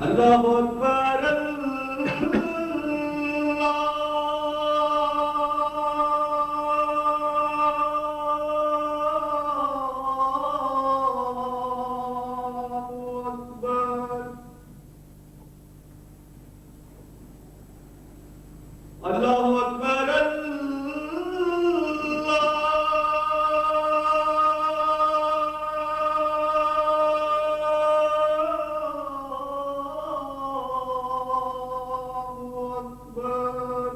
اللہ اکبر اللہ اکبر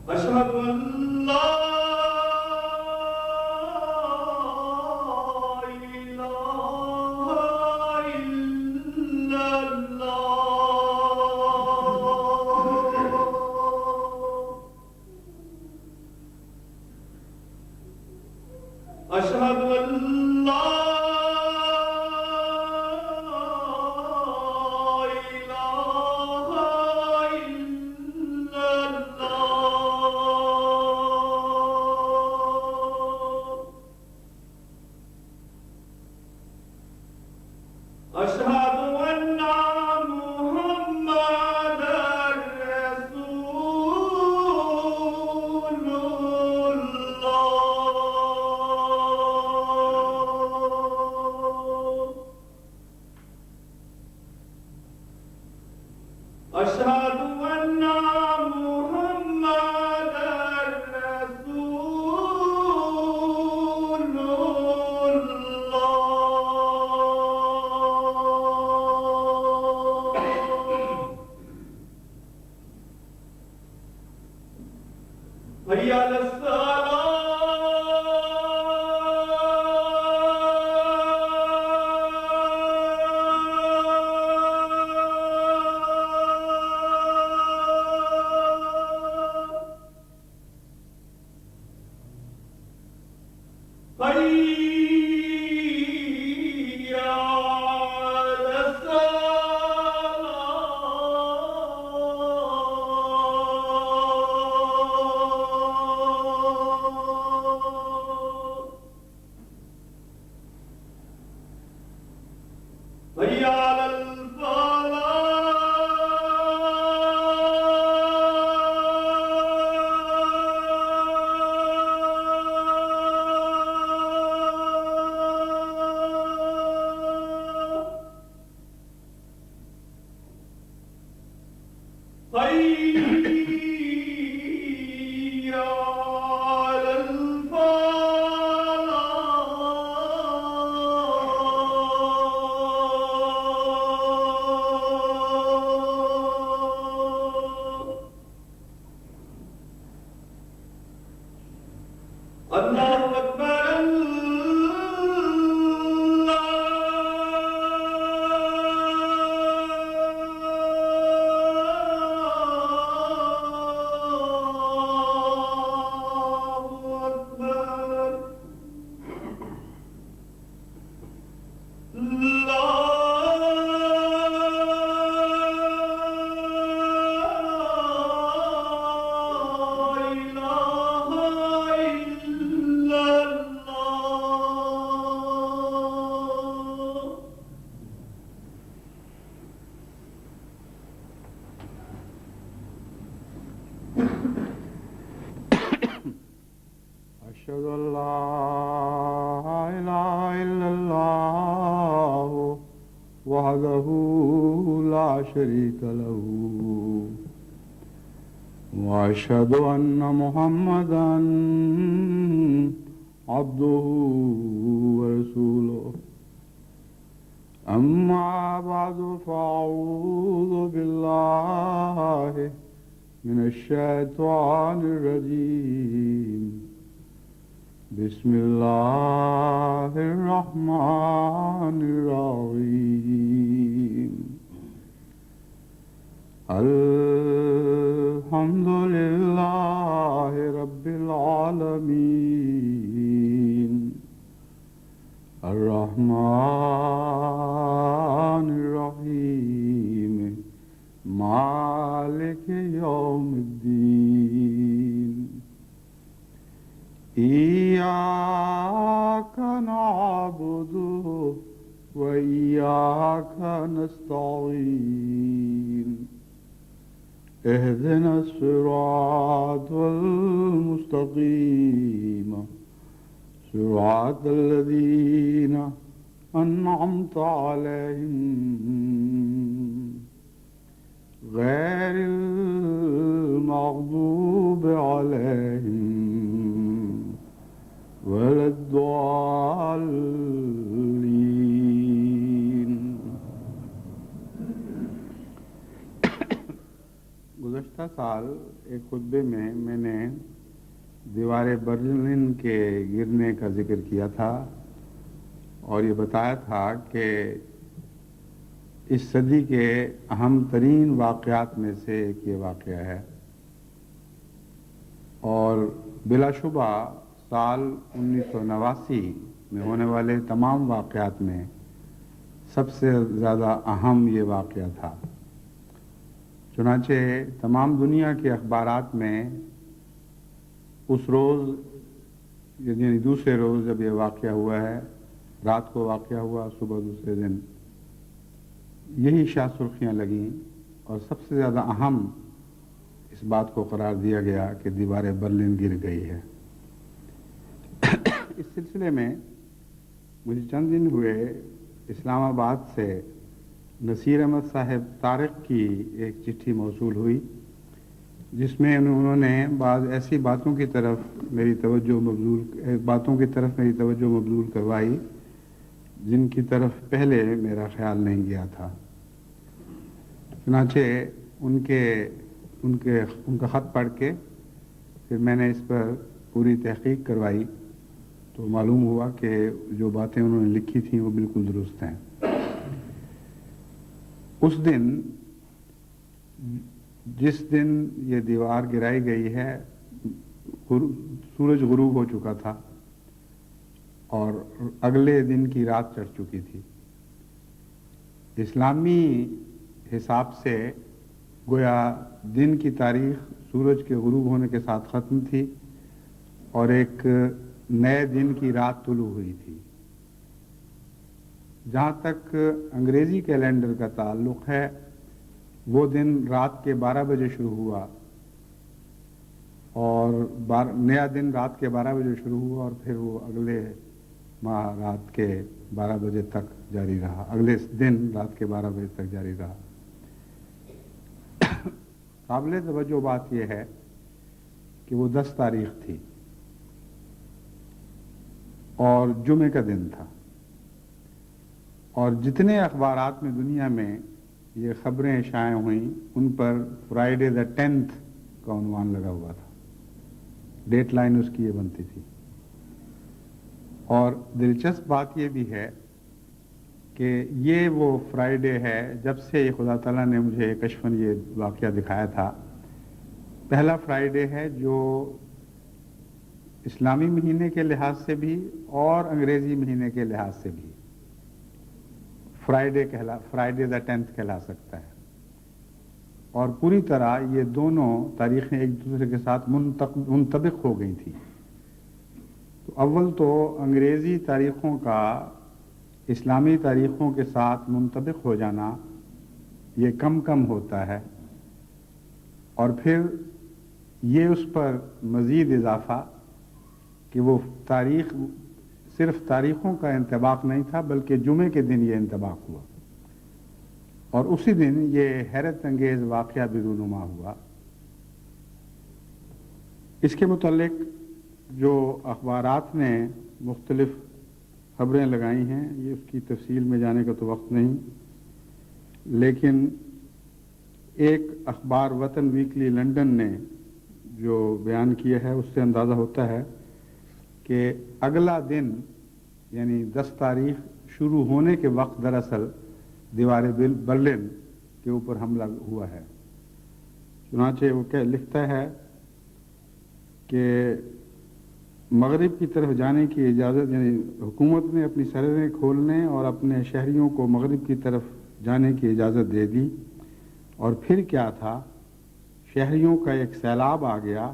اشہد ان لا الہ الا اللہ اشہد ان لا أشهد أن محمدًا رسول الله أشهد أن محمدًا رسول الله حي على الصلاة حي على الصلاة حي على الفلاح حي على الفلاح اللہ اکبر أشهد أن لا إله إلا الله وحده لا شريك له وأشهد أن محمدًا عبده ورسوله أما بعد فأعوذ بالله من الشيطان الرجيم بسم الله الرحمن الرحيم الحمد لله رب العالمين الرحمن الرحيم مالك يوم الدين إياك نعبد وإياك نستعين اهدنا الصراط المستقيم صراط الذين أنعمت عليهم غير المغضوب عليهم ولا الضالين۔ گزشتہ سال ایک خطبے میں نے دیوار برلن کے گرنے کا ذکر کیا تھا اور یہ بتایا تھا کہ اس صدی کے اہم ترین واقعات میں سے ایک یہ واقعہ ہے، اور بلا شبہ سال 1989 میں ہونے والے تمام واقعات میں سب سے زیادہ اہم یہ واقعہ تھا۔ چنانچہ تمام دنیا کے اخبارات میں اس روز یعنی دوسرے روز جب یہ واقعہ ہوا ہے، رات کو واقعہ ہوا، صبح دوسرے دن یہی شاہ سرخیاں لگیں اور سب سے زیادہ اہم اس بات کو قرار دیا گیا کہ دیوار برلن گر گئی ہے۔ اس سلسلے میں مجھے چند دن ہوئے اسلام آباد سے نصیر احمد صاحب طارق کی ایک چٹھی موصول ہوئی، جس میں انہوں نے بعض ایسی باتوں کی طرف میری توجہ مبذول کروائی جن کی طرف پہلے میرا خیال نہیں گیا تھا۔ چنانچہ ان کا خط پڑھ کے پھر میں نے اس پر پوری تحقیق کروائی تو معلوم ہوا کہ جو باتیں انہوں نے لکھی تھیں وہ بالکل درست ہیں۔ اس دن جس دن یہ دیوار گرائی گئی ہے سورج غروب ہو چکا تھا اور اگلے دن کی رات چڑھ چکی تھی۔ اسلامی حساب سے گویا دن کی تاریخ سورج کے غروب ہونے کے ساتھ ختم تھی اور ایک نئے دن کی رات طلوع ہوئی تھی۔ جہاں تک انگریزی کیلنڈر کا تعلق ہے، وہ دن رات کے 12 بجے شروع ہوا اور نیا دن رات کے 12 بجے شروع ہوا اور پھر وہ اگلے ماہ رات کے 12 بجے تک جاری رہا، اگلے دن رات کے 12 بجے تک جاری رہا۔ قابل توجہ بات یہ ہے کہ وہ 10 تاریخ تھی اور جمعے کا دن تھا، اور جتنے اخبارات میں دنیا میں یہ خبریں شائع ہوئیں ان پر فرائیڈے the 10th کا عنوان لگا ہوا تھا، ڈیٹ لائن اس کی یہ بنتی تھی۔ اور دلچسپ بات یہ بھی ہے کہ یہ وہ فرائیڈے ہے جب سے خدا تعالیٰ نے مجھے کشفاً یہ واقعہ دکھایا تھا، پہلا فرائیڈے ہے جو اسلامی مہینے کے لحاظ سے بھی اور انگریزی مہینے کے لحاظ سے بھی فرائیڈے the 10th کہلا سکتا ہے، اور پوری طرح یہ دونوں تاریخیں ایک دوسرے کے ساتھ منطبق ہو گئی تھیں۔ تو اول تو انگریزی تاریخوں کا اسلامی تاریخوں کے ساتھ منطبق ہو جانا یہ کم ہوتا ہے، اور پھر یہ اس پر مزید اضافہ کہ وہ تاریخ صرف تاریخوں کا انطباق نہیں تھا بلکہ جمعے کے دن یہ انطباق ہوا، اور اسی دن یہ حیرت انگیز واقعہ بھی رونما ہوا۔ اس کے متعلق جو اخبارات نے مختلف خبریں لگائی ہیں، یہ اس کی تفصیل میں جانے کا تو وقت نہیں، لیکن ایک اخبار وطن ویکلی لندن نے جو بیان کیا ہے اس سے اندازہ ہوتا ہے کہ اگلا دن یعنی 10 تاریخ شروع ہونے کے وقت دراصل دیوار برلن کے اوپر حملہ ہوا ہے۔ چنانچہ وہ لکھتا ہے کہ مغرب کی طرف جانے کی اجازت، یعنی حکومت نے اپنی سرحدیں کھولنے اور اپنے شہریوں کو مغرب کی طرف جانے کی اجازت دے دی، اور پھر کیا تھا، شہریوں کا ایک سیلاب آ گیا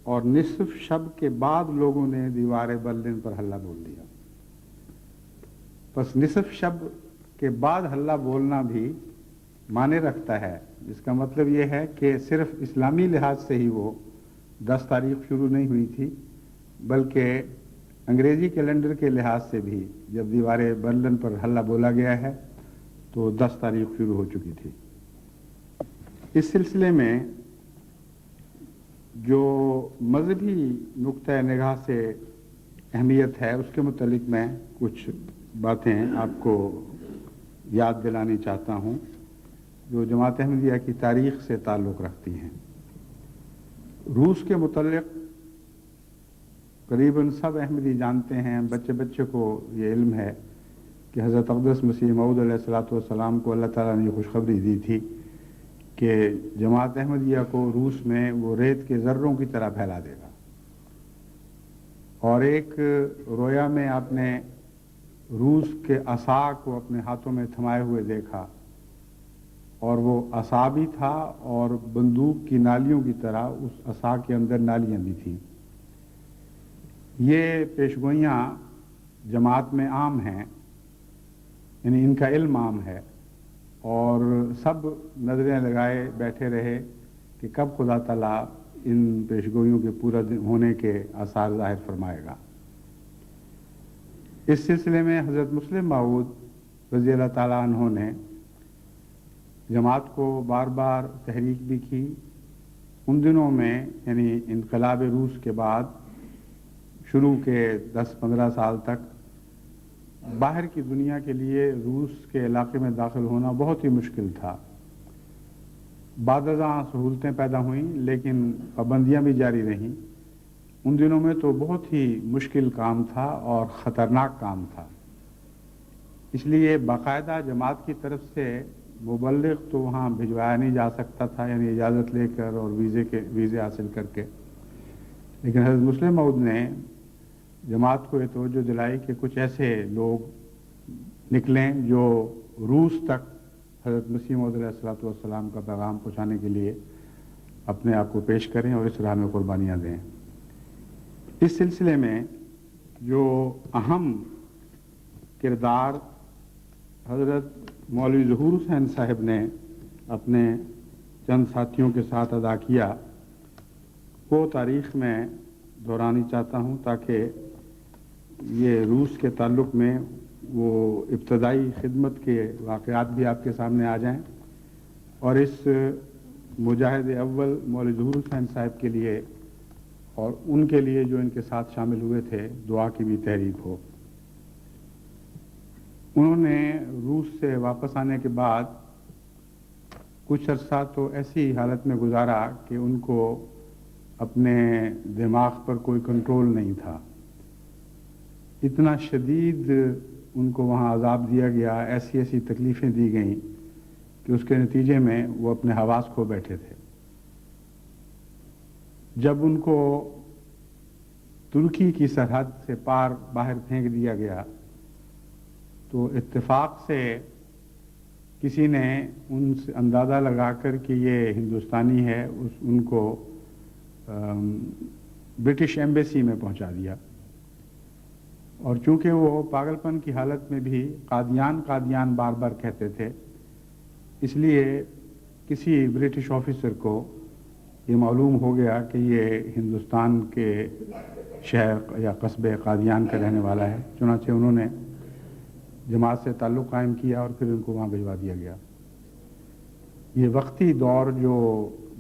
اور نصف شب کے بعد لوگوں نے دیوار برلن پر حملہ بول دیا۔ بس نصف شب کے بعد حلہ بولنا بھی معنی رکھتا ہے، جس کا مطلب یہ ہے کہ صرف اسلامی لحاظ سے ہی وہ 10 تاریخ شروع نہیں ہوئی تھی، بلکہ انگریزی کیلنڈر کے لحاظ سے بھی جب دیوار برلن پر حلہ بولا گیا ہے تو 10 تاریخ شروع ہو چکی تھی۔ اس سلسلے میں جو مذہبی نقطۂ نگاہ سے اہمیت ہے اس کے متعلق میں کچھ باتیں آپ کو یاد دلانی چاہتا ہوں جو جماعت احمدیہ کی تاریخ سے تعلق رکھتی ہیں۔ روس کے متعلق قریباً سب احمدی جانتے ہیں، بچے بچے کو یہ علم ہے کہ حضرت اقدس مسیح موعود علیہ الصلوۃ والسلام کو اللہ تعالیٰ نے یہ خوشخبری دی تھی کہ جماعت احمدیہ کو روس میں وہ ریت کے ذروں کی طرح پھیلا دے گا، اور ایک رویا میں آپ نے روس کے عصا کو اپنے ہاتھوں میں تھمائے ہوئے دیکھا، اور وہ عصا بھی تھا اور بندوق کی نالیوں کی طرح اس عصا کے اندر نالیاں بھی تھیں۔ یہ پیشگوئیاں جماعت میں عام ہیں، یعنی ان کا علم عام ہے، اور سب نظریں لگائے بیٹھے رہے کہ کب خدا تعالیٰ ان پیشگوئیوں کے پورا ہونے کے آثار ظاہر فرمائے گا۔ اس سلسلے میں حضرت مسلم موعود رضی اللہ تعالیٰ عنہ نے جماعت کو بار بار تحریک بھی کی۔ ان دنوں میں یعنی انقلاب روس کے بعد شروع کے 10-15 سال تک باہر کی دنیا کے لیے روس کے علاقے میں داخل ہونا بہت ہی مشکل تھا۔ بعد ازاں سہولتیں پیدا ہوئیں لیکن پابندیاں بھی جاری رہیں۔ ان دنوں میں تو بہت ہی مشکل کام تھا اور خطرناک کام تھا، اس لیے باقاعدہ جماعت کی طرف سے مبلغ تو وہاں بھجوایا نہیں جا سکتا تھا، یعنی اجازت لے کر اور ویزے حاصل کر کے۔ لیکن حضرت مسلم موعود نے جماعت کو یہ توجہ دلائی کہ کچھ ایسے لوگ نکلیں جو روس تک حضرت مسیح موعود علیہ الصلوۃ والسلام کا پیغام پہنچانے کے لیے اپنے آپ کو پیش کریں اور اس راہ میں قربانیاں دیں۔ اس سلسلے میں جو اہم کردار حضرت مولوی ظہور حسین صاحب نے اپنے چند ساتھیوں کے ساتھ ادا کیا وہ تاریخ میں دہرانی چاہتا ہوں تاکہ یہ روس کے تعلق میں وہ ابتدائی خدمت کے واقعات بھی آپ کے سامنے آ جائیں، اور اس مجاہد اول مولوی ظہور حسین صاحب کے لیے اور ان کے لیے جو ان کے ساتھ شامل ہوئے تھے دعا کی بھی تحریک ہو۔ انہوں نے روس سے واپس آنے کے بعد کچھ عرصہ تو ایسی حالت میں گزارا کہ ان کو اپنے دماغ پر کوئی کنٹرول نہیں تھا، اتنا شدید ان کو وہاں عذاب دیا گیا، ایسی ایسی تکلیفیں دی گئیں کہ اس کے نتیجے میں وہ اپنے حواس کھو بیٹھے تھے۔ جب ان کو ترکی کی سرحد سے پار باہر پھینک دیا گیا تو اتفاق سے کسی نے ان سے اندازہ لگا کر کہ یہ ہندوستانی ہے ان کو برٹش ایمبیسی میں پہنچا دیا، اور چونکہ وہ پاگل پن کی حالت میں بھی قادیان قادیان بار بار کہتے تھے، اس لیے کسی برٹش آفیسر کو یہ معلوم ہو گیا کہ یہ ہندوستان کے شہر یا قصبے قادیان کا رہنے والا ہے، چنانچہ انہوں نے جماعت سے تعلق قائم کیا اور پھر ان کو وہاں بھجوا دیا گیا۔ یہ وقتی دور جو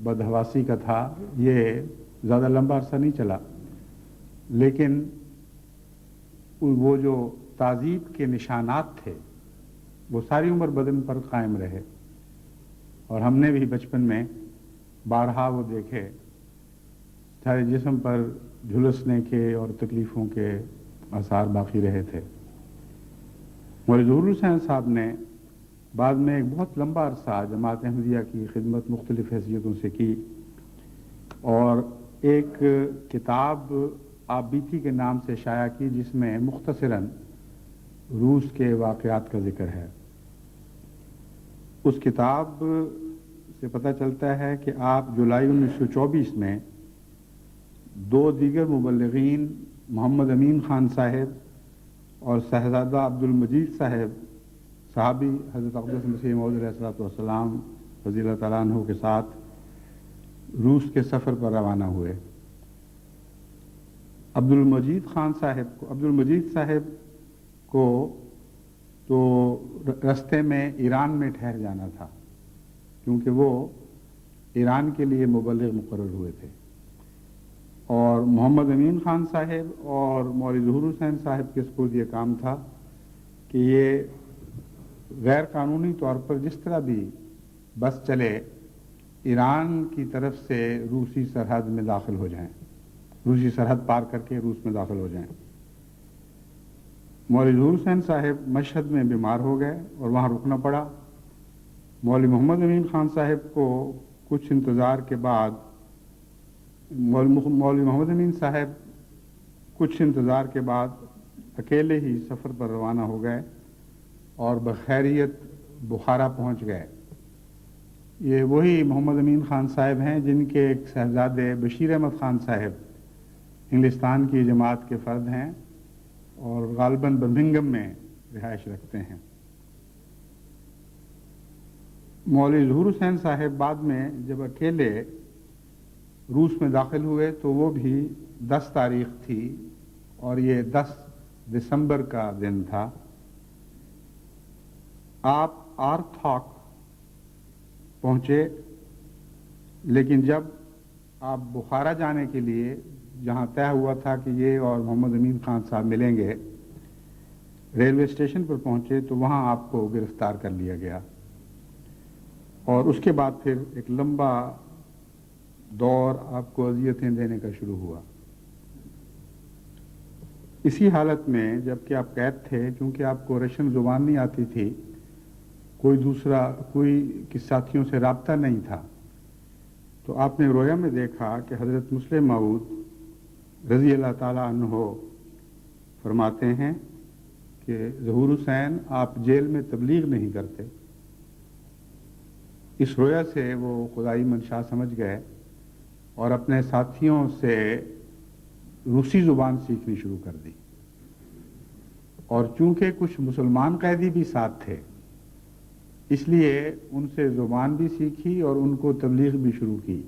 بدحواسی کا تھا یہ زیادہ لمبا عرصہ نہیں چلا، لیکن وہ جو تعذیب کے نشانات تھے وہ ساری عمر بدن پر قائم رہے، اور ہم نے بھی بچپن میں بارہا وہ دیکھے، سارے جسم پر جھلسنے کے اور تکلیفوں کے آثار باقی رہے تھے۔ مولوی ظہور حسین صاحب نے بعد میں ایک بہت لمبا عرصہ جماعت احمدیہ کی خدمت مختلف حیثیتوں سے کی، اور ایک کتاب آپ بیتی کے نام سے شائع کی جس میں مختصراً روس کے واقعات کا ذکر ہے۔ اس کتاب سے پتہ چلتا ہے کہ آپ جولائی 1924 میں 2 دیگر مبلغین محمد امین خان صاحب اور صاحبزادہ عبد المجید صاحب صحابی حضرت اقدس مسیح موعود علیہ الصلوۃ والسلام رضی اللہ تعالیٰ عنہ کے ساتھ روس کے سفر پر روانہ ہوئے۔ عبد المجید صاحب کو تو رستے میں ایران میں ٹھہر جانا تھا، کیونکہ وہ ایران کے لیے مبلغ مقرر ہوئے تھے، اور محمد امین خان صاحب اور مولوی ظہور حسین صاحب کے سپرد یہ کام تھا کہ یہ غیر قانونی طور پر جس طرح بھی بس چلے ایران کی طرف سے روسی سرحد میں داخل ہو جائیں، روسی سرحد پار کر کے روس میں داخل ہو جائیں۔ مولوی ظہور حسین صاحب مشہد میں بیمار ہو گئے اور وہاں رکنا پڑا۔ مولوی محمد امین خان صاحب کو کچھ انتظار کے بعد مولوی محمد امین صاحب کچھ انتظار کے بعد اکیلے ہی سفر پر روانہ ہو گئے اور بخیریت بخارا پہنچ گئے۔ یہ وہی محمد امین خان صاحب ہیں جن کے ایک صاحبزادے بشیر احمد خان صاحب انگلستان کی جماعت کے فرد ہیں اور غالباً برمنگھم میں رہائش رکھتے ہیں۔ مولوی ظہور حسین صاحب بعد میں جب اکیلے روس میں داخل ہوئے تو وہ بھی 10 تاریخ تھی اور یہ 10 دسمبر کا دن تھا۔ آپ آرتھاک پہنچے، لیکن جب آپ بخارا جانے کے لیے جہاں طے ہوا تھا کہ یہ اور محمد امین خان صاحب ملیں گے، ریلوے اسٹیشن پر پہنچے تو وہاں آپ کو گرفتار کر لیا گیا، اور اس کے بعد پھر ایک لمبا دور آپ کو اذیتیں دینے کا شروع ہوا۔ اسی حالت میں جبکہ آپ قید تھے، چونکہ آپ کو رشین زبان نہیں آتی تھی، کوئی ساتھیوں سے رابطہ نہیں تھا، تو آپ نے رویا میں دیکھا کہ حضرت مسلم موعود رضی اللہ تعالیٰ عنہ فرماتے ہیں کہ ظہور حسین آپ جیل میں تبلیغ نہیں کرتے۔ اس رویا سے وہ خدائی منشا سمجھ گئے اور اپنے ساتھیوں سے روسی زبان سیکھنی شروع کر دی، اور چونکہ کچھ مسلمان قیدی بھی ساتھ تھے اس لیے ان سے زبان بھی سیکھی اور ان کو تبلیغ بھی شروع کی۔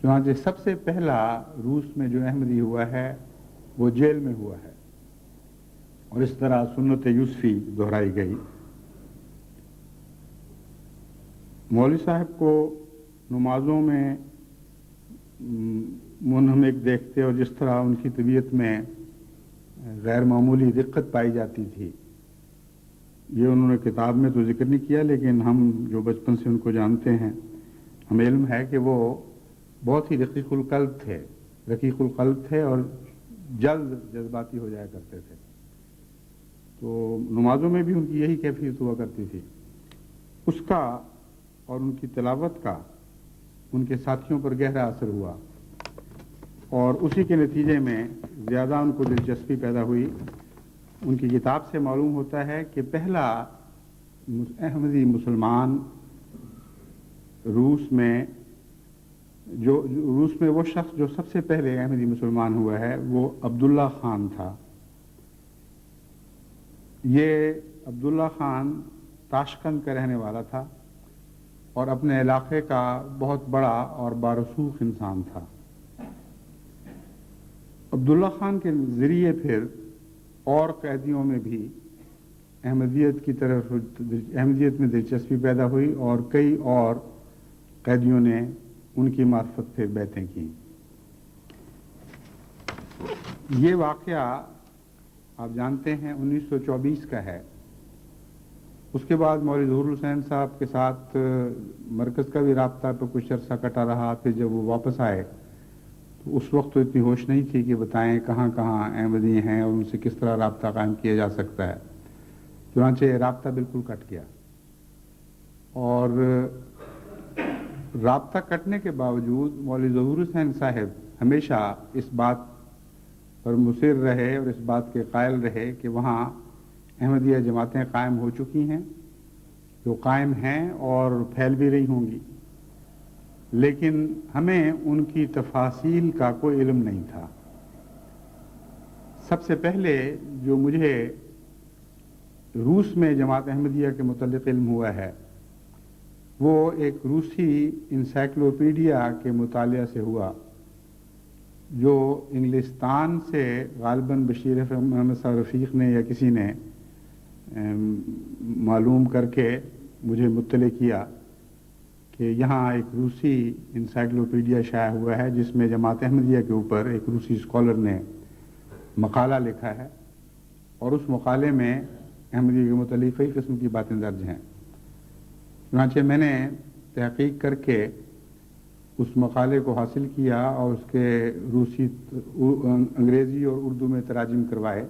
چنانچہ سب سے پہلا روس میں جو احمدی ہوا ہے وہ جیل میں ہوا ہے، اور اس طرح سنت یوسفی دہرائی گئی۔ مولوی صاحب کو نمازوں میں منہمک دیکھتے اور جس طرح ان کی طبیعت میں غیر معمولی دقت پائی جاتی تھی، یہ انہوں نے کتاب میں تو ذکر نہیں کیا، لیکن ہم جو بچپن سے ان کو جانتے ہیں ہمیں علم ہے کہ وہ بہت ہی رقیق القلب تھے اور جلد جذباتی ہو جایا کرتے تھے، تو نمازوں میں بھی ان کی یہی کیفیت ہوا کرتی تھی۔ اس کا اور ان کی تلاوت کا ان کے ساتھیوں پر گہرا اثر ہوا، اور اسی کے نتیجے میں زیادہ ان کو دلچسپی پیدا ہوئی۔ ان کی کتاب سے معلوم ہوتا ہے کہ پہلا احمدی مسلمان روس میں وہ شخص جو سب سے پہلے احمدی مسلمان ہوا ہے وہ عبداللہ خان تھا۔ یہ عبداللہ خان تاشقند کا رہنے والا تھا اور اپنے علاقے کا بہت بڑا اور بارسوخ انسان تھا۔ عبداللہ خان کے ذریعے پھر اور قیدیوں میں بھی احمدیت میں دلچسپی پیدا ہوئی، اور کئی اور قیدیوں نے ان کی معرفت پہ بیعتیں کی۔ یہ واقعہ آپ جانتے ہیں 1924 کا ہے۔ اس کے بعد مولوی ظہور حسین صاحب کے ساتھ مرکز کا بھی رابطہ پہ کچھ عرصہ کٹا رہا۔ پھر جب وہ واپس آئے تو اس وقت تو اتنی ہوش نہیں تھی کہ بتائیں کہاں کہاں احمدی ہیں اور ان سے کس طرح رابطہ قائم کیا جا سکتا ہے، چنانچہ رابطہ بالکل کٹ گیا۔ اور رابطہ کٹنے کے باوجود مولوی ظہور حسین صاحب ہمیشہ اس بات پر مصر رہے اور اس بات کے قائل رہے کہ وہاں احمدیہ جماعتیں قائم ہو چکی ہیں، جو قائم ہیں اور پھیل بھی رہی ہوں گی، لیکن ہمیں ان کی تفاصیل کا کوئی علم نہیں تھا۔ سب سے پہلے جو مجھے روس میں جماعت احمدیہ کے متعلق علم ہوا ہے وہ ایک روسی انسائکلوپیڈیا کے مطالعہ سے ہوا جو انگلستان سے غالباً بشیر محمد صاحب رفیق نے یا کسی نے معلوم کر کے مجھے مطلع کیا کہ یہاں ایک روسی انسائکلوپیڈیا شائع ہوا ہے جس میں جماعت احمدیہ کے اوپر ایک روسی اسکالر نے مقالہ لکھا ہے اور اس مقالے میں احمدیہ کے متعلق کئی قسم کی باتیں درج ہیں۔ چنانچہ میں نے تحقیق کر کے اس مقالے کو حاصل کیا اور اس کے روسی انگریزی اور اردو میں تراجم کروائے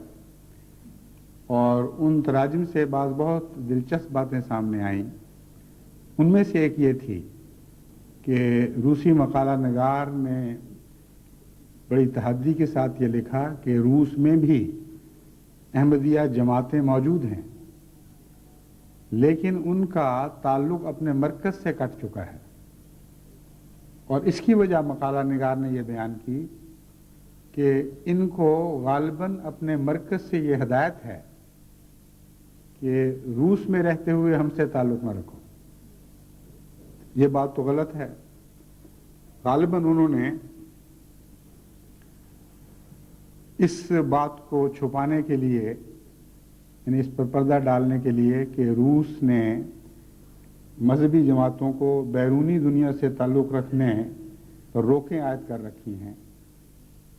اور ان تراجم سے بعض بہت دلچسپ باتیں سامنے آئیں۔ ان میں سے ایک یہ تھی کہ روسی مقالہ نگار نے بڑی تحدی کے ساتھ یہ لکھا کہ روس میں بھی احمدیہ جماعتیں موجود ہیں لیکن ان کا تعلق اپنے مرکز سے کٹ چکا ہے، اور اس کی وجہ مقالہ نگار نے یہ بیان کی کہ ان کو غالباً اپنے مرکز سے یہ ہدایت ہے کہ روس میں رہتے ہوئے ہم سے تعلق نہ رکھو۔ یہ بات تو غلط ہے۔ غالباً انہوں نے اس بات کو چھپانے کے لیے یعنی اس پر پردہ ڈالنے کے لیے کہ روس نے مذہبی جماعتوں کو بیرونی دنیا سے تعلق رکھنے پر روکیں عائد کر رکھی ہیں،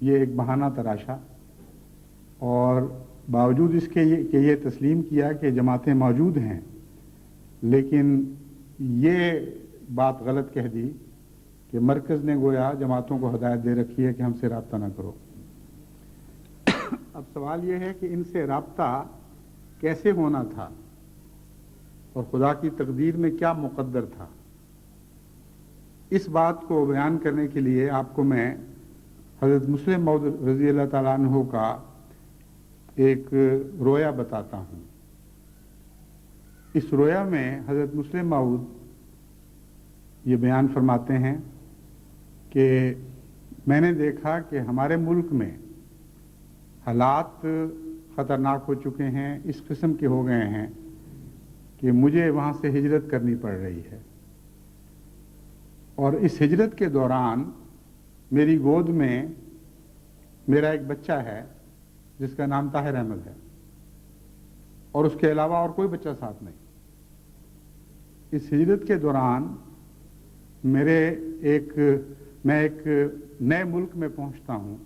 یہ ایک بہانہ تراشا، اور باوجود اس کے کہ یہ تسلیم کیا کہ جماعتیں موجود ہیں لیکن یہ بات غلط کہہ دی کہ مرکز نے گویا جماعتوں کو ہدایت دے رکھی ہے کہ ہم سے رابطہ نہ کرو۔ اب سوال یہ ہے کہ ان سے رابطہ کیسے ہونا تھا اور خدا کی تقدیر میں کیا مقدر تھا؟ اس بات کو بیان کرنے کے لیے آپ کو میں حضرت مسلم موعود رضی اللہ تعالیٰ عنہ کا ایک رویا بتاتا ہوں۔ اس رویا میں حضرت مسلم موعود یہ بیان فرماتے ہیں کہ میں نے دیکھا کہ ہمارے ملک میں حالات خطرناک ہو چکے ہیں، اس قسم کے ہو گئے ہیں کہ مجھے وہاں سے ہجرت کرنی پڑ رہی ہے، اور اس ہجرت کے دوران میری گود میں میرا ایک بچہ ہے جس کا نام طاہر احمد ہے، اور اس کے علاوہ اور کوئی بچہ ساتھ نہیں۔ اس ہجرت کے دوران میں ایک نئے ملک میں پہنچتا ہوں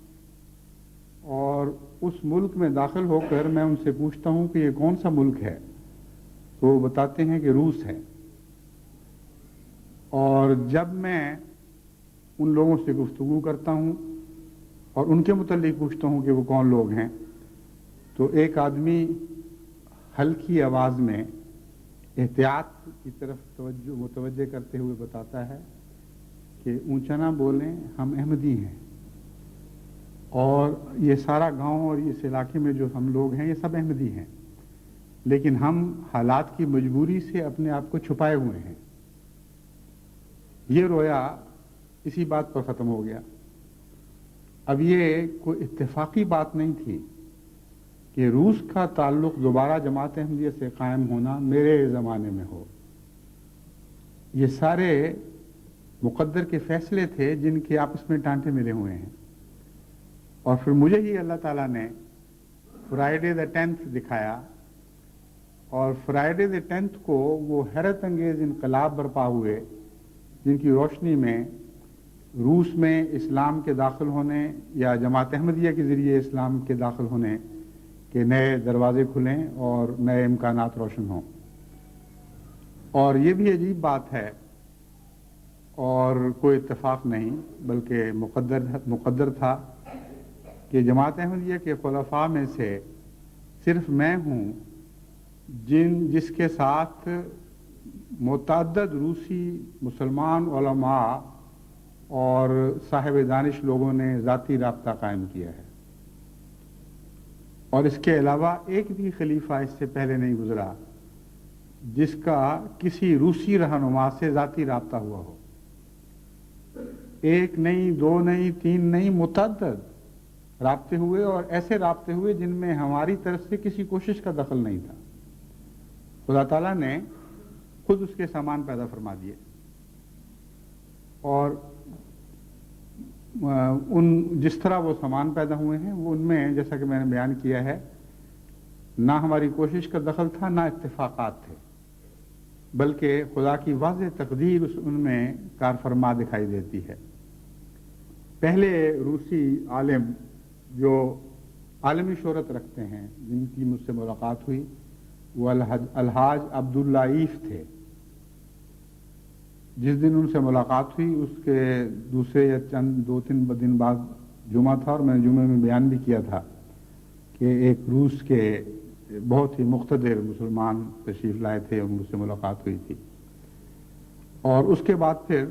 اور اس ملک میں داخل ہو کر میں ان سے پوچھتا ہوں کہ یہ کون سا ملک ہے، تو وہ بتاتے ہیں کہ روس ہے، اور جب میں ان لوگوں سے گفتگو کرتا ہوں اور ان کے متعلق پوچھتا ہوں کہ وہ کون لوگ ہیں تو ایک آدمی ہلکی آواز میں احتیاط کی طرف متوجہ کرتے ہوئے بتاتا ہے کہ اونچا نہ بولیں، ہم احمدی ہیں، اور یہ سارا گاؤں اور اس علاقے میں جو ہم لوگ ہیں یہ سب احمدی ہیں، لیکن ہم حالات کی مجبوری سے اپنے آپ کو چھپائے ہوئے ہیں۔ یہ رویا اسی بات پر ختم ہو گیا۔ اب یہ کوئی اتفاقی بات نہیں تھی کہ روس کا تعلق دوبارہ جماعت احمدیہ سے قائم ہونا میرے زمانے میں ہو۔ یہ سارے مقدر کے فیصلے تھے جن کے آپس میں ٹانٹے ملے ہوئے ہیں، اور پھر مجھے ہی اللہ تعالیٰ نے فرائیڈے the 10th دکھایا، اور فرائیڈے the 10th کو وہ حیرت انگیز انقلاب برپا ہوئے جن کی روشنی میں روس میں اسلام کے داخل ہونے یا جماعت احمدیہ کے ذریعے اسلام کے داخل ہونے کے نئے دروازے کھلیں اور نئے امکانات روشن ہوں۔ اور یہ بھی عجیب بات ہے اور کوئی اتفاق نہیں بلکہ مقدر تھا کہ جماعت احمدیہ کے خلفاء میں سے صرف میں ہوں جس کے ساتھ متعدد روسی مسلمان علماء اور صاحب دانش لوگوں نے ذاتی رابطہ قائم کیا ہے، اور اس کے علاوہ ایک بھی خلیفہ اس سے پہلے نہیں گزرا جس کا کسی روسی رہنما سے ذاتی رابطہ ہوا ہو۔ 1 نہیں، 2 نہیں، 3 نہیں، متعدد رابطے ہوئے، اور ایسے رابطے ہوئے جن میں ہماری طرف سے کسی کوشش کا دخل نہیں تھا. خدا تعالیٰ نے خود اس کے سامان پیدا فرما دیے، اور جس طرح وہ سامان پیدا ہوئے ہیں وہ ان میں جیسا کہ میں نے بیان کیا ہے نہ ہماری کوشش کا دخل تھا نہ اتفاقات تھے، بلکہ خدا کی واضح تقدیر ان میں کار فرما دکھائی دیتی ہے. پہلے روسی عالم جو عالمی شہرت رکھتے ہیں جن کی مجھ سے ملاقات ہوئی وہ الحاج عبداللائیف تھے. جس دن ان سے ملاقات ہوئی اس کے دوسرے یا دو تین دن بعد جمعہ تھا، اور میں نے جمعے میں بیان بھی کیا تھا کہ ایک روس کے بہت ہی مقتدر مسلمان تشریف لائے تھے، ان سے ملاقات ہوئی تھی. اور اس کے بعد پھر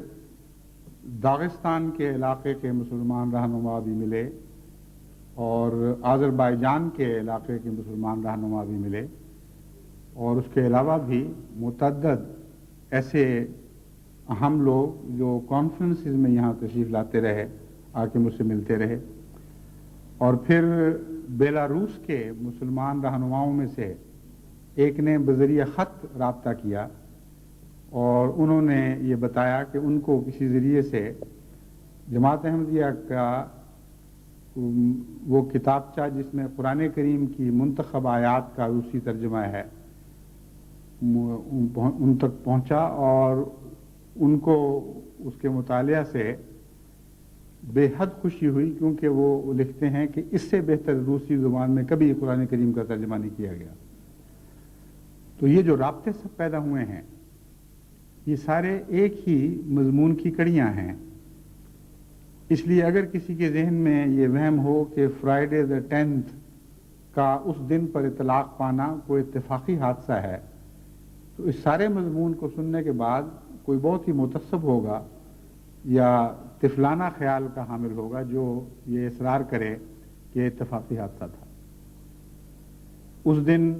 داغستان کے علاقے کے مسلمان رہنما بھی ملے، اور آذربائیجان کے علاقے کے مسلمان رہنما بھی ملے، اور اس کے علاوہ بھی متعدد ایسے اہم لوگ جو کانفرنسز میں یہاں تشریف لاتے رہے، آ کے مجھ سے ملتے رہے. اور پھر بیلاروس کے مسلمان رہنماؤں میں سے ایک نے بذریعہ خط رابطہ کیا، اور انہوں نے یہ بتایا کہ ان کو کسی ذریعے سے جماعت احمدیہ کا وہ کتابچہ جس میں قرآن کریم کی منتخب آیات کا روسی ترجمہ ہے ان تک پہنچا، اور ان کو اس کے مطالعہ سے بے حد خوشی ہوئی، کیونکہ وہ لکھتے ہیں کہ اس سے بہتر روسی زبان میں کبھی قرآن کریم کا ترجمہ نہیں کیا گیا. تو یہ جو رابطے سب پیدا ہوئے ہیں یہ سارے ایک ہی مضمون کی کڑیاں ہیں. اس لیے اگر کسی کے ذہن میں یہ وہم ہو کہ فرائیڈے the 10th کا اس دن پر اطلاق پانا کوئی اتفاقی حادثہ ہے، تو اس سارے مضمون کو سننے کے بعد کوئی بہت ہی متعصب ہوگا یا طفلانہ خیال کا حامل ہوگا جو یہ اصرار کرے کہ اتفاقی حادثہ تھا. اس دن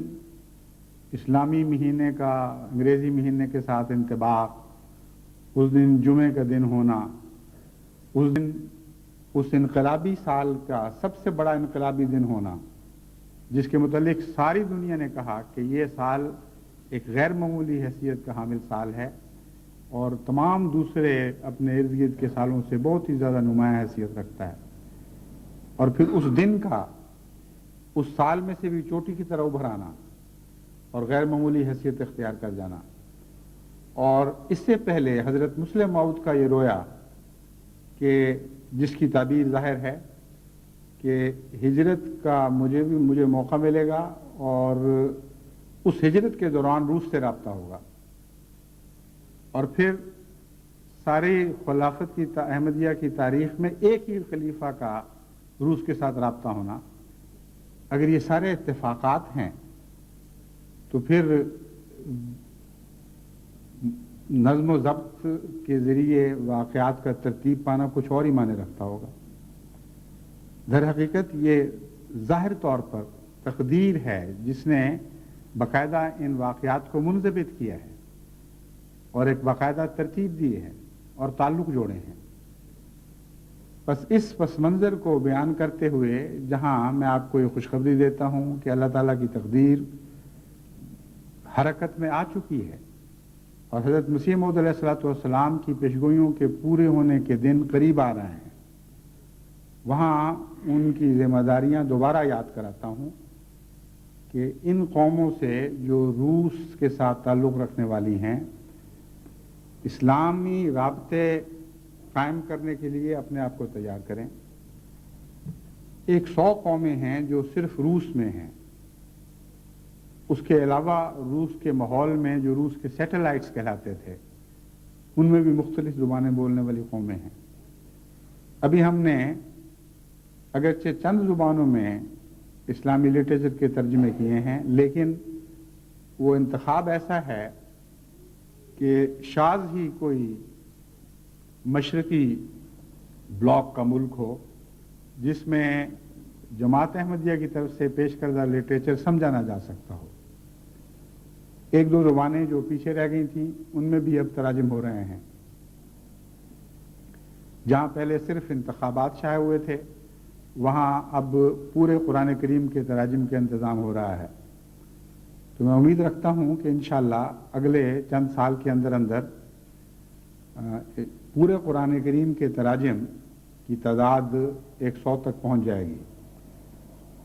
اسلامی مہینے کا انگریزی مہینے کے ساتھ انطباق، اس دن جمعے کا دن ہونا، اس دن اس انقلابی سال کا سب سے بڑا انقلابی دن ہونا، جس کے متعلق ساری دنیا نے کہا کہ یہ سال ایک غیر معمولی حیثیت کا حامل سال ہے، اور تمام دوسرے اپنے ارد گرد کے سالوں سے بہت ہی زیادہ نمایاں حیثیت رکھتا ہے. اور پھر اس دن کا اس سال میں سے بھی چوٹی کی طرح ابھر آنا اور غیر معمولی حیثیت اختیار کر جانا. اور اس سے پہلے حضرت مسلم موعود کا یہ رویا کہ جس کی تعبیر ظاہر ہے کہ ہجرت کا مجھے موقع ملے گا، اور اس ہجرت کے دوران روس سے رابطہ ہوگا، اور پھر ساری خلافت کی احمدیہ کی تاریخ میں ایک ہی خلیفہ کا روس کے ساتھ رابطہ ہونا. اگر یہ سارے اتفاقات ہیں تو پھر نظم و ضبط کے ذریعے واقعات کا ترتیب پانا کچھ اور ہی معنی رکھتا ہوگا. در حقیقت یہ ظاہر طور پر تقدیر ہے جس نے باقاعدہ ان واقعات کو منضبط کیا ہے اور ایک باقاعدہ ترتیب دی ہے اور تعلق جوڑے ہیں. بس اس پس منظر کو بیان کرتے ہوئے جہاں میں آپ کو یہ خوشخبری دیتا ہوں کہ اللہ تعالیٰ کی تقدیر حرکت میں آ چکی ہے، اور حضرت مسیح موعود علیہ الصلوۃ والسلام کی پیشگوئیوں کے پورے ہونے کے دن قریب آ رہے ہیں، وہاں ان کی ذمہ داریاں دوبارہ یاد کراتا ہوں کہ ان قوموں سے جو روس کے ساتھ تعلق رکھنے والی ہیں، اسلامی رابطے قائم کرنے کے لیے اپنے آپ کو تیار کریں. 100 قومیں ہیں جو صرف روس میں ہیں، اس کے علاوہ روس کے ماحول میں جو روس کے سیٹلائٹس کہلاتے تھے ان میں بھی مختلف زبانیں بولنے والی قومیں ہیں. ابھی ہم نے اگرچہ چند زبانوں میں اسلامی لٹریچر کے ترجمے کیے ہیں، لیکن وہ انتخاب ایسا ہے کہ شاذ ہی کوئی مشرقی بلاک کا ملک ہو جس میں جماعت احمدیہ کی طرف سے پیش کردہ لٹریچر سمجھا نہ جا سکتا ہو. 1-2 زبانیں جو پیچھے رہ گئی تھیں ان میں بھی اب تراجم ہو رہے ہیں. جہاں پہلے صرف انتخابات شائع ہوئے تھے وہاں اب پورے قرآن کریم کے تراجم کا انتظام ہو رہا ہے، تو میں امید رکھتا ہوں کہ انشاءاللہ اگلے چند سال کے اندر اندر پورے قرآن کریم کے تراجم کی تعداد 100 تک پہنچ جائے گی،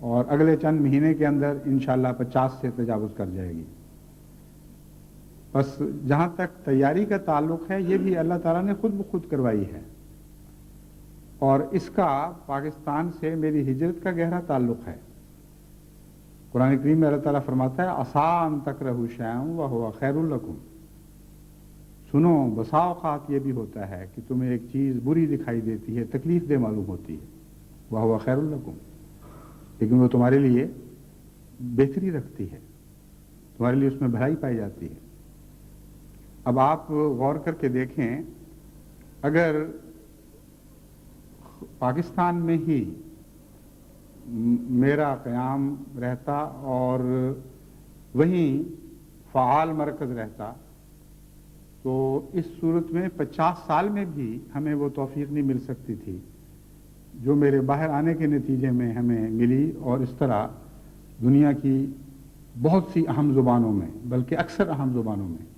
اور اگلے چند مہینے کے اندر انشاءاللہ 50 سے تجاوز کر جائے گی۔ بس جہاں تک تیاری کا تعلق ہے، یہ بھی اللہ تعالیٰ نے خود بخود کروائی ہے، اور اس کا پاکستان سے میری ہجرت کا گہرا تعلق ہے۔ قرآن کریم میں اللہ تعالیٰ فرماتا ہے عَسَىٰ أَن تَكْرَهُوا شَيْئًا وَهُوَ خَيْرٌ لَكُمْ۔ سنو، بسا اوقات یہ بھی ہوتا ہے کہ تمہیں ایک چیز بری دکھائی دیتی ہے، تکلیف دہ معلوم ہوتی ہے، وَهُوَ خَيْرٌ لَكُمْ، لیکن وہ تمہارے لیے بہتری رکھتی ہے، تمہارے لیے اس میں بھلائی پائی جاتی ہے۔ اب آپ غور کر کے دیکھیں، اگر پاکستان میں ہی میرا قیام رہتا اور وہیں فعال مرکز رہتا، تو اس صورت میں 50 سال میں بھی ہمیں وہ توفیق نہیں مل سکتی تھی جو میرے باہر آنے کے نتیجے میں ہمیں ملی، اور اس طرح دنیا کی بہت سی اہم زبانوں میں، بلکہ اکثر اہم زبانوں میں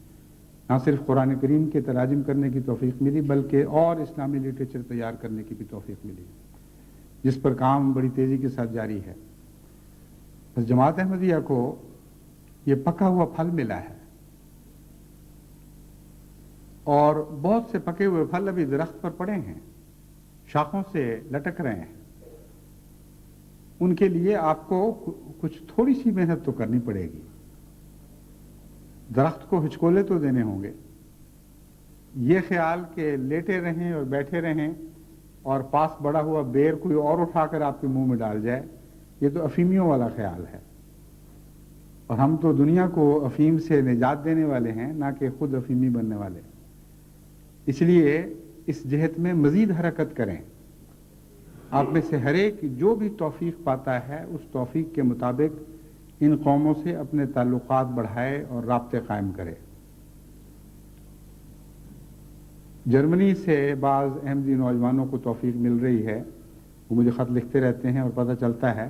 نہ صرف قرآن کریم کے تراجم کرنے کی توفیق ملی، بلکہ اور اسلامی لٹریچر تیار کرنے کی بھی توفیق ملی، جس پر کام بڑی تیزی کے ساتھ جاری ہے۔ بس جماعت احمدیہ کو یہ پکا ہوا پھل ملا ہے، اور بہت سے پکے ہوئے پھل ابھی درخت پر پڑے ہیں، شاخوں سے لٹک رہے ہیں۔ ان کے لیے آپ کو کچھ تھوڑی سی محنت تو کرنی پڑے گی، درخت کو ہچکولے تو دینے ہوں گے۔ یہ خیال کہ لیٹے رہیں اور بیٹھے رہیں اور پاس بڑا ہوا بیر کوئی اور اٹھا کر آپ کے منہ میں ڈال جائے، یہ تو افیمیوں والا خیال ہے، اور ہم تو دنیا کو افیم سے نجات دینے والے ہیں، نہ کہ خود افیمی بننے والے۔ اس لیے اس جہت میں مزید حرکت کریں۔ آپ میں سے ہر ایک جو بھی توفیق پاتا ہے، اس توفیق کے مطابق ان قوموں سے اپنے تعلقات بڑھائے اور رابطے قائم کرے۔ جرمنی سے بعض احمدی نوجوانوں کو توفیق مل رہی ہے، وہ مجھے خط لکھتے رہتے ہیں اور پتہ چلتا ہے،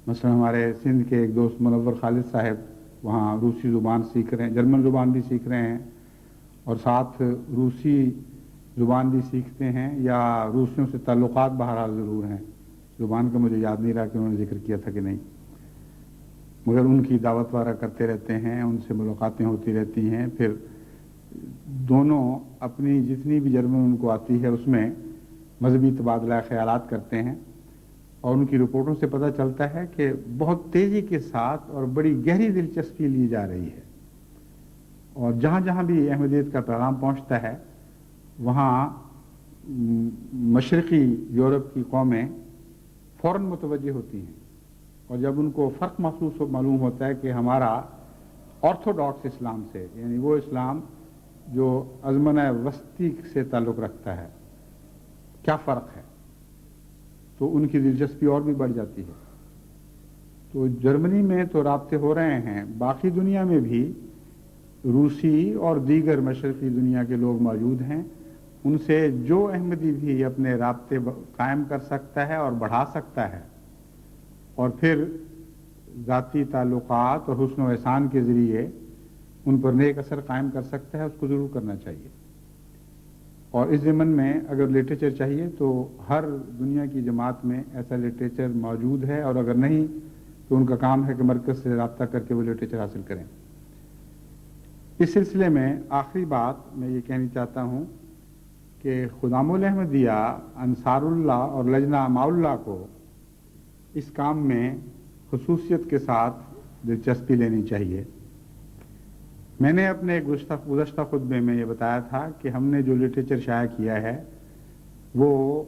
مثلا ہمارے سندھ کے ایک دوست منور خالد صاحب وہاں روسی زبان سیکھ رہے ہیں، جرمن زبان بھی سیکھ رہے ہیں، اور ساتھ روسی زبان بھی سیکھتے ہیں، یا روسیوں سے تعلقات بہرحال ضرور ہیں، زبان کا مجھے یاد نہیں رہا کہ انہوں نے ذکر کیا تھا کہ نہیں، مگر ان کی دعوت وغیرہ کرتے رہتے ہیں، ان سے ملاقاتیں ہوتی رہتی ہیں۔ پھر دونوں اپنی جتنی بھی جرمن ان کو آتی ہے اس میں مذہبی تبادلہ خیالات کرتے ہیں، اور ان کی رپورٹوں سے پتہ چلتا ہے کہ بہت تیزی کے ساتھ اور بڑی گہری دلچسپی لی جا رہی ہے، اور جہاں جہاں بھی احمدیت کا پیغام پہنچتا ہے وہاں مشرقی یورپ کی قومیں فوراً متوجہ ہوتی ہیں، اور جب ان کو فرق معلوم ہوتا ہے کہ ہمارا آرتھوڈاکس اسلام سے، یعنی وہ اسلام جو ازمنہ وسطی سے تعلق رکھتا ہے، کیا فرق ہے، تو ان کی دلچسپی اور بھی بڑھ جاتی ہے۔ تو جرمنی میں تو رابطے ہو رہے ہیں، باقی دنیا میں بھی روسی اور دیگر مشرقی دنیا کے لوگ موجود ہیں، ان سے جو احمدی بھی اپنے رابطے قائم کر سکتا ہے اور بڑھا سکتا ہے، اور پھر ذاتی تعلقات اور حسن و احسان کے ذریعے ان پر نیک اثر قائم کر سکتا ہے، اس کو ضرور کرنا چاہیے۔ اور اس ضمن میں اگر لٹریچر چاہیے تو ہر دنیا کی جماعت میں ایسا لٹریچر موجود ہے، اور اگر نہیں تو ان کا کام ہے کہ مرکز سے رابطہ کر کے وہ لٹریچر حاصل کریں۔ اس سلسلے میں آخری بات میں یہ کہنی چاہتا ہوں کہ خدام الاحمدیہ، انصار اللہ اور لجنہ مع اللہ کو اس کام میں خصوصیت کے ساتھ دلچسپی لینی چاہیے۔ میں نے اپنے گزشتہ خطبے میں یہ بتایا تھا کہ ہم نے جو لٹریچر شائع کیا ہے وہ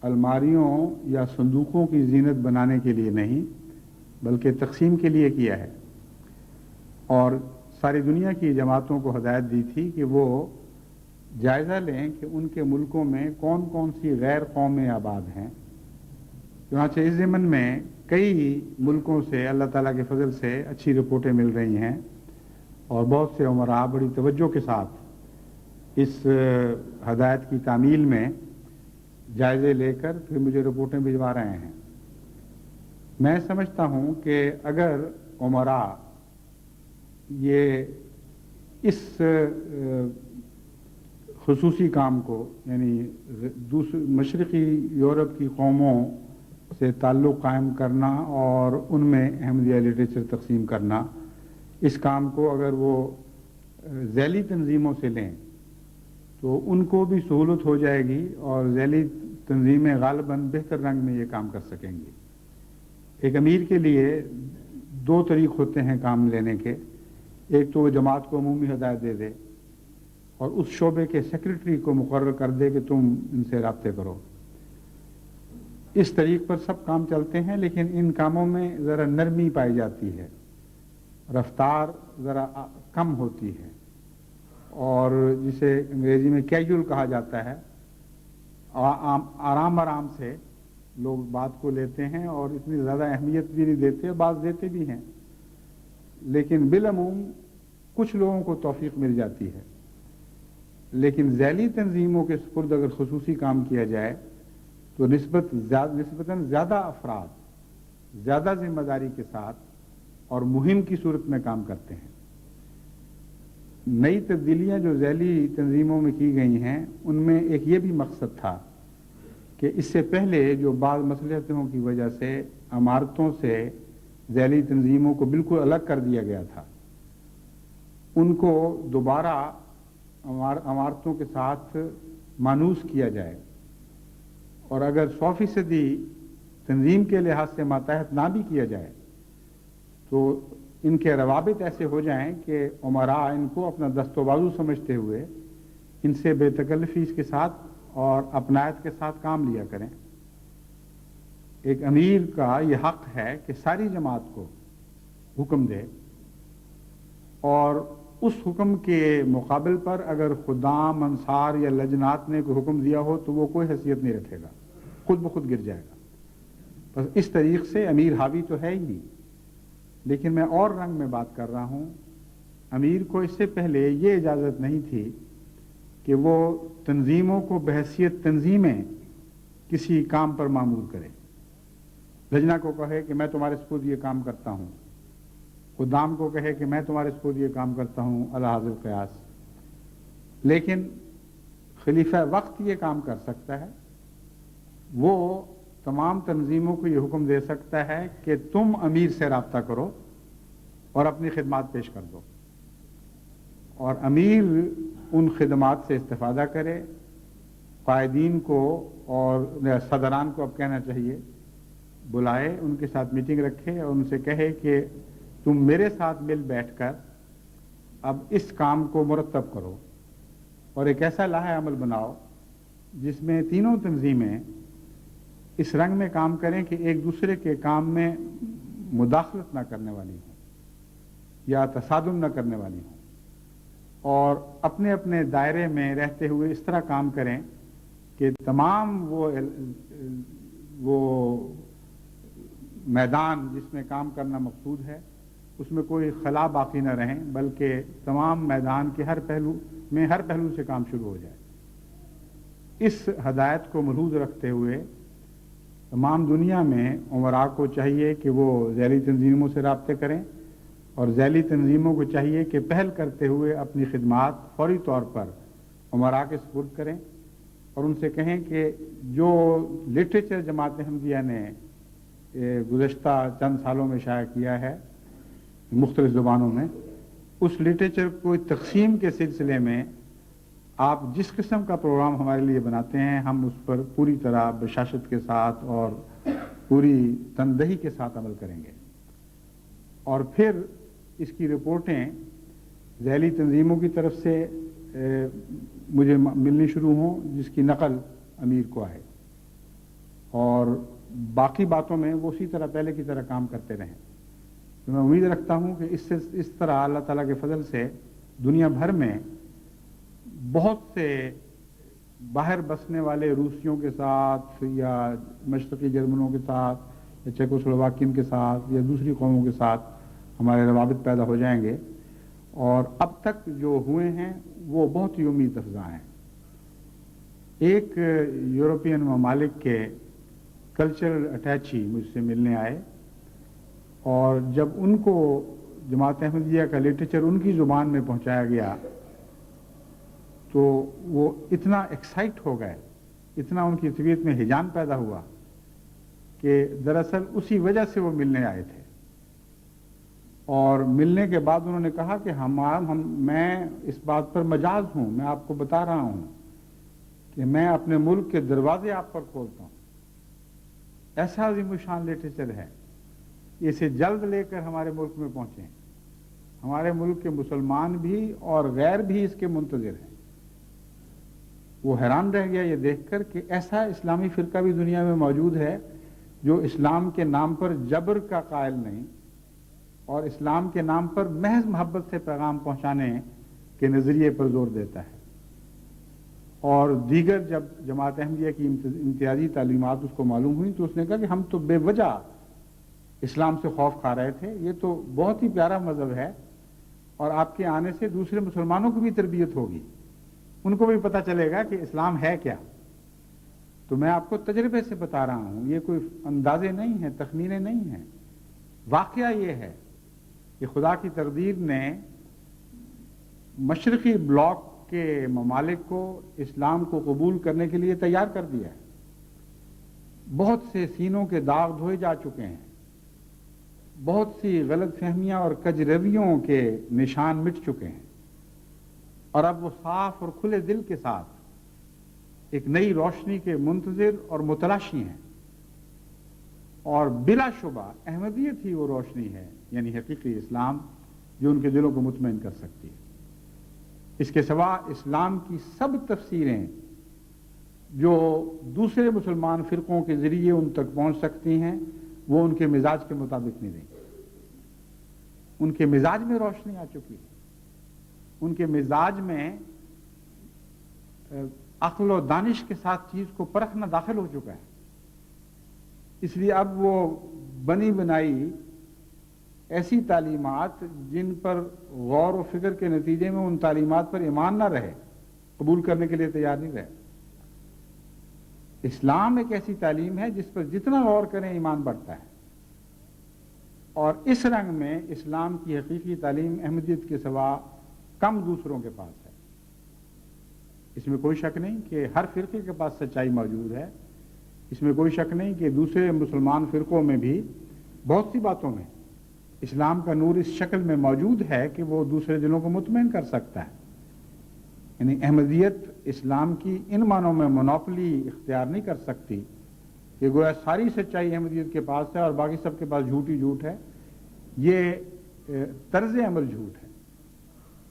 الماریوں یا صندوقوں کی زینت بنانے کے لیے نہیں بلکہ تقسیم کے لیے کیا ہے، اور ساری دنیا کی جماعتوں کو ہدایت دی تھی کہ وہ جائزہ لیں کہ ان کے ملکوں میں کون کون سی غیر قومیں آباد ہیں۔ چنانچہ اس ضمن میں کئی ملکوں سے اللہ تعالیٰ کے فضل سے اچھی رپورٹیں مل رہی ہیں، اور بہت سے عمراء بڑی توجہ کے ساتھ اس ہدایت کی تعمیل میں جائزے لے کر پھر مجھے رپورٹیں بھجوا رہے ہیں۔ میں سمجھتا ہوں کہ اگر امراء یہ اس خصوصی کام کو، یعنی مشرقی یورپ کی قوموں سے تعلق قائم کرنا اور ان میں احمدیہ لٹریچر تقسیم کرنا، اس کام کو اگر وہ ذیلی تنظیموں سے لیں تو ان کو بھی سہولت ہو جائے گی اور ذیلی تنظیمیں غالباً بہتر رنگ میں یہ کام کر سکیں گی۔ ایک امیر کے لیے دو طریق ہوتے ہیں کام لینے کے، ایک تو وہ جماعت کو عمومی ہدایت دے دے اور اس شعبے کے سیکرٹری کو مقرر کر دے کہ تم ان سے رابطے کرو۔ اس طریق پر سب کام چلتے ہیں، لیکن ان کاموں میں ذرا نرمی پائی جاتی ہے، رفتار ذرا کم ہوتی ہے، اور جسے انگریزی میں کیجول کہا جاتا ہے، آرام آرام سے لوگ بات کو لیتے ہیں اور اتنی زیادہ اہمیت بھی نہیں دیتے، بعض دیتے بھی ہیں، لیکن بالعموم کچھ لوگوں کو توفیق مل جاتی ہے۔ لیکن ذیلی تنظیموں کے سپرد اگر خصوصی کام کیا جائے تو نسبتاً زیادہ افراد زیادہ ذمہ داری کے ساتھ اور مہم کی صورت میں کام کرتے ہیں۔ نئی تبدیلیاں جو ذیلی تنظیموں میں کی گئی ہیں ان میں ایک یہ بھی مقصد تھا کہ اس سے پہلے جو بعض مصلحتوں کی وجہ سے عمارتوں سے ذیلی تنظیموں کو بالکل الگ کر دیا گیا تھا، ان کو دوبارہ عمارتوں کے ساتھ مانوس کیا جائے، اور اگر 100% تنظیم کے لحاظ سے ماتحت نہ بھی کیا جائے تو ان کے روابط ایسے ہو جائیں کہ امراء ان کو اپنا دست و بازو سمجھتے ہوئے ان سے بے تکلفی کے ساتھ اور اپنائیت کے ساتھ کام لیا کریں۔ ایک امیر کا یہ حق ہے کہ ساری جماعت کو حکم دے، اور اس حکم کے مقابل پر اگر خدام، انصار یا لجنات نے کوئی حکم دیا ہو تو وہ کوئی حیثیت نہیں رکھے گا، خود بخود گر جائے گا۔ بس اس طریق سے امیر حاوی تو ہے ہی، لیکن میں اور رنگ میں بات کر رہا ہوں، امیر کو اس سے پہلے یہ اجازت نہیں تھی کہ وہ تنظیموں کو بحیثیت تنظیمیں کسی کام پر مامور کرے، لجنہ کو کہے کہ میں تمہارے سپرد یہ کام کرتا ہوں، خدام کو کہے کہ میں تمہارے سپرد یہ کام کرتا ہوں علی حاضر قیاس۔ لیکن خلیفہ وقت یہ کام کر سکتا ہے، وہ تمام تنظیموں کو یہ حکم دے سکتا ہے کہ تم امیر سے رابطہ کرو اور اپنی خدمات پیش کر دو، اور امیر ان خدمات سے استفادہ کرے، قائدین کو اور صدران کو اب کہنا چاہیے بلائے، ان کے ساتھ میٹنگ رکھے اور ان سے کہے کہ تم میرے ساتھ مل بیٹھ کر اب اس کام کو مرتب کرو اور ایک ایسا لائحہ عمل بناؤ جس میں تینوں تنظیمیں اس رنگ میں کام کریں کہ ایک دوسرے کے کام میں مداخلت نہ کرنے والی ہوں یا تصادم نہ کرنے والی ہوں، اور اپنے اپنے دائرے میں رہتے ہوئے اس طرح کام کریں کہ تمام وہ میدان جس میں کام کرنا مقصود ہے اس میں کوئی خلا باقی نہ رہیں، بلکہ تمام میدان کے ہر پہلو سے کام شروع ہو جائے۔ اس ہدایت کو ملحوظ رکھتے ہوئے تمام دنیا میں امراء کو چاہیے کہ وہ ذیلی تنظیموں سے رابطے کریں، اور ذیلی تنظیموں کو چاہیے کہ پہل کرتے ہوئے اپنی خدمات فوری طور پر امراء کے سپرد کریں، اور ان سے کہیں کہ جو لٹریچر جماعت احمدیہ نے گزشتہ چند سالوں میں شائع کیا ہے مختلف زبانوں میں، اس لٹریچر کو تقسیم کے سلسلے میں آپ جس قسم کا پروگرام ہمارے لیے بناتے ہیں ہم اس پر پوری طرح بشاشت کے ساتھ اور پوری تندہی کے ساتھ عمل کریں گے، اور پھر اس کی رپورٹیں ذیلی تنظیموں کی طرف سے مجھے ملنی شروع ہوں جس کی نقل امیر کو آئے، اور باقی باتوں میں وہ اسی طرح پہلے کی طرح کام کرتے رہیں۔ تو میں امید رکھتا ہوں کہ اس طرح اللہ تعالیٰ کے فضل سے دنیا بھر میں بہت سے باہر بسنے والے روسیوں کے ساتھ یا مشرقی جرمنوں کے ساتھ یا چیکوسلوواکین کے ساتھ یا دوسری قوموں کے ساتھ ہمارے روابط پیدا ہو جائیں گے، اور اب تک جو ہوئے ہیں وہ بہت ہی امید افزا ہیں۔ ایک یورپین ممالک کے کلچرل اٹیچی مجھ سے ملنے آئے، اور جب ان کو جماعت احمدیہ کا لٹریچر ان کی زبان میں پہنچایا گیا تو وہ اتنا ایکسائٹ ہو گئے، اتنا ان کی طبیعت میں ہیجان پیدا ہوا کہ دراصل اسی وجہ سے وہ ملنے آئے تھے۔ اور ملنے کے بعد انہوں نے کہا کہ میں اس بات پر مجاز ہوں، میں آپ کو بتا رہا ہوں کہ میں اپنے ملک کے دروازے آپ پر کھولتا ہوں، ایسا عظیم الشان لٹریچر ہے، اسے جلد لے کر ہمارے ملک میں پہنچیں، ہمارے ملک کے مسلمان بھی اور غیر بھی اس کے منتظر ہیں۔ وہ حیران رہ گیا یہ دیکھ کر کہ ایسا اسلامی فرقہ بھی دنیا میں موجود ہے جو اسلام کے نام پر جبر کا قائل نہیں اور اسلام کے نام پر محض محبت سے پیغام پہنچانے کے نظریے پر زور دیتا ہے۔ اور دیگر جب جماعت احمدیہ کی امتیازی تعلیمات اس کو معلوم ہوئی تو اس نے کہا کہ ہم تو بے وجہ اسلام سے خوف کھا رہے تھے، یہ تو بہت ہی پیارا مذہب ہے اور آپ کے آنے سے دوسرے مسلمانوں کو بھی تربیت ہوگی، ان کو بھی پتہ چلے گا کہ اسلام ہے کیا۔ تو میں آپ کو تجربے سے بتا رہا ہوں، یہ کوئی اندازے نہیں ہیں، تخمینے نہیں ہیں، واقعہ یہ ہے کہ خدا کی تقدیر نے مشرقی بلاک کے ممالک کو اسلام کو قبول کرنے کے لیے تیار کر دیا ہے۔ بہت سے سینوں کے داغ دھوئے جا چکے ہیں، بہت سی غلط فہمیاں اور کجرویوں کے نشان مٹ چکے ہیں، اور اب وہ صاف اور کھلے دل کے ساتھ ایک نئی روشنی کے منتظر اور متلاشی ہیں، اور بلا شبہ احمدیت ہی وہ روشنی ہے، یعنی حقیقی اسلام، جو ان کے دلوں کو مطمئن کر سکتی ہے۔ اس کے سوا اسلام کی سب تفسیریں جو دوسرے مسلمان فرقوں کے ذریعے ان تک پہنچ سکتی ہیں وہ ان کے مزاج کے مطابق نہیں رہیں۔ ان کے مزاج میں روشنی آ چکی ہے، ان کے مزاج میں عقل و دانش کے ساتھ چیز کو پرکھنا داخل ہو چکا ہے، اس لیے اب وہ بنی بنائی ایسی تعلیمات جن پر غور و فکر کے نتیجے میں ان تعلیمات پر ایمان نہ رہے، قبول کرنے کے لیے تیار نہیں رہے۔ اسلام ایک ایسی تعلیم ہے جس پر جتنا غور کریں ایمان بڑھتا ہے، اور اس رنگ میں اسلام کی حقیقی تعلیم احمدیت کے سوا کم دوسروں کے پاس ہے۔ اس میں کوئی شک نہیں کہ ہر فرقے کے پاس سچائی موجود ہے، اس میں کوئی شک نہیں کہ دوسرے مسلمان فرقوں میں بھی بہت سی باتوں میں اسلام کا نور اس شکل میں موجود ہے کہ وہ دوسرے دلوں کو مطمئن کر سکتا ہے۔ یعنی احمدیت اسلام کی ان معنوں میں مونوپلی اختیار نہیں کر سکتی کہ گویا ساری سچائی احمدیت کے پاس ہے اور باقی سب کے پاس جھوٹ ہی جھوٹ ہے۔ یہ طرز عمل جھوٹ ہے،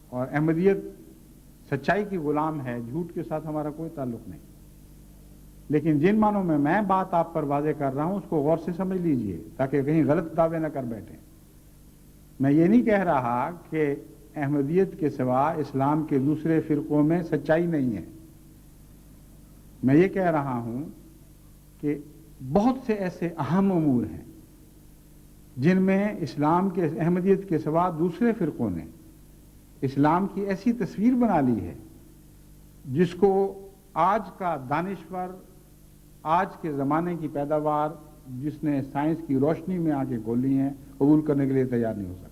اور احمدیت سچائی کی غلام ہے، جھوٹ کے ساتھ ہمارا کوئی تعلق نہیں۔ لیکن جن معنوں میں بات آپ پر واضح کر رہا ہوں اس کو غور سے سمجھ لیجئے تاکہ کہیں غلط دعوے نہ کر بیٹھیں۔ میں یہ نہیں کہہ رہا کہ احمدیت کے سوا اسلام کے دوسرے فرقوں میں سچائی نہیں ہے، میں یہ کہہ رہا ہوں کہ بہت سے ایسے اہم امور ہیں جن میں اسلام کے احمدیت کے سوا دوسرے فرقوں نے اسلام کی ایسی تصویر بنا لی ہے جس کو آج کا دانشور، آج کے زمانے کی پیداوار جس نے سائنس کی روشنی میں آنکھیں کھولی ہیں، قبول کرنے کے لیے تیار نہیں ہو سکتا۔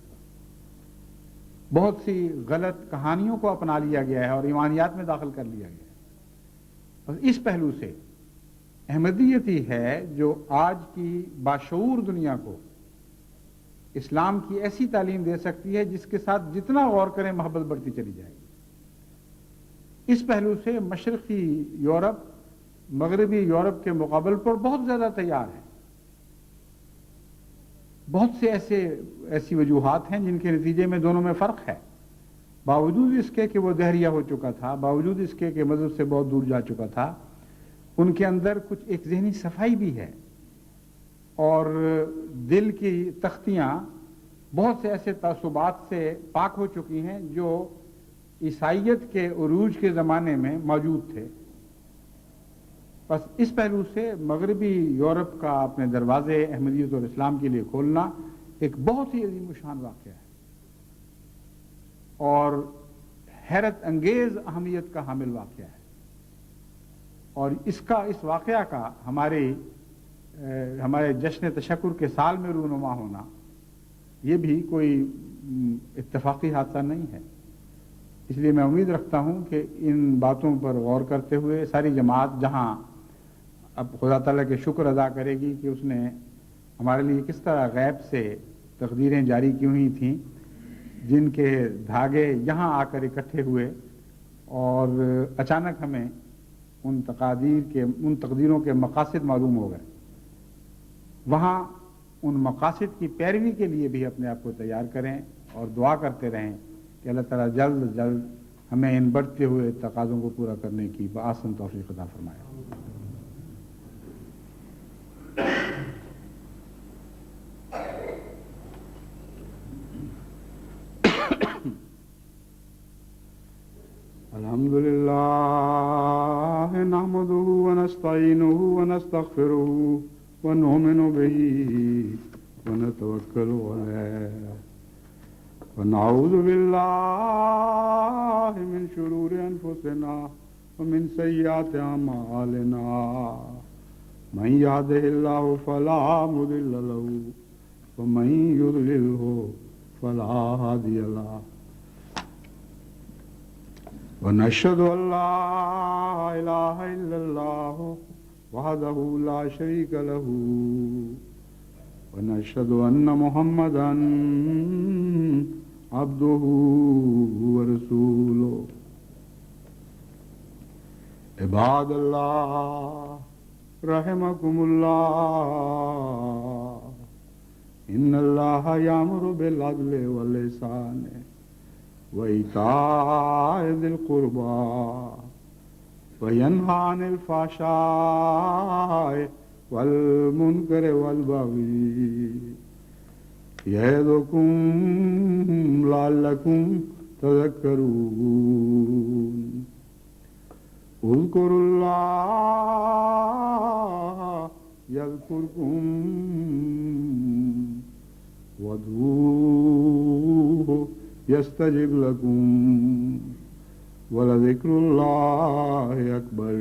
بہت سی غلط کہانیوں کو اپنا لیا گیا ہے اور ایمانیات میں داخل کر لیا گیا ہے۔ اور اس پہلو سے احمدیت ہی ہے جو آج کی باشعور دنیا کو اسلام کی ایسی تعلیم دے سکتی ہے جس کے ساتھ جتنا غور کریں محبت بڑھتی چلی جائے گی۔ اس پہلو سے مشرقی یورپ مغربی یورپ کے مقابل پر بہت زیادہ تیار ہے۔ بہت سے ایسی وجوہات ہیں جن کے نتیجے میں دونوں میں فرق ہے، باوجود اس کے کہ وہ دہریہ ہو چکا تھا، باوجود اس کے کہ مذہب سے بہت دور جا چکا تھا، ان کے اندر کچھ ایک ذہنی صفائی بھی ہے، اور دل کی تختیاں بہت سے ایسے تعصبات سے پاک ہو چکی ہیں جو عیسائیت کے عروج کے زمانے میں موجود تھے۔ بس اس پہلو سے مغربی یورپ کا اپنے دروازے احمدیت اور اسلام کے لیے کھولنا ایک بہت ہی عظیم الشان واقعہ ہے اور حیرت انگیز اہمیت کا حامل واقعہ ہے، اور اس واقعہ کا ہمارے جشن تشکر کے سال میں رونما ہونا یہ بھی کوئی اتفاقی حادثہ نہیں ہے. اس لیے میں امید رکھتا ہوں کہ ان باتوں پر غور کرتے ہوئے ساری جماعت جہاں اب خدا تعالیٰ کے شکر ادا کرے گی کہ اس نے ہمارے لیے کس طرح غیب سے تقدیریں جاری کی ہوئی تھیں جن کے دھاگے یہاں آ کر اکٹھے ہوئے اور اچانک ہمیں ان تقدیروں کے مقاصد معلوم ہو گئے، وہاں ان مقاصد کی پیروی کے لیے بھی اپنے آپ کو تیار کریں اور دعا کرتے رہیں کہ اللہ تعالیٰ جلد از جلد ہمیں ان بڑھتے ہوئے تقاضوں کو پورا کرنے کی بآسن توفیق عطا فرمائے. الحمد لله نحمده ونستعينه ونستغفره ونؤمن به ونتوكل عليه ونعوذ بالله من شرور أنفسنا ومن سيئات أعمالنا من يهده الله فلا مضل له ومن يضلله فلا هادي له ونشهد أن لا إله إلا الله وحده لا شريك له ونشهد أن محمدا عبده ورسوله. عباد الله رحمكم الله إن الله يأمر بالعدل والإحسان وإيتاء ذي القربى وينهى عن الفحشاء والمنكر والبغي يعظكم لعلكم تذكرون. اذكروا الله يذكركم وادعوه يستجب لكم ولذكر الله أكبر.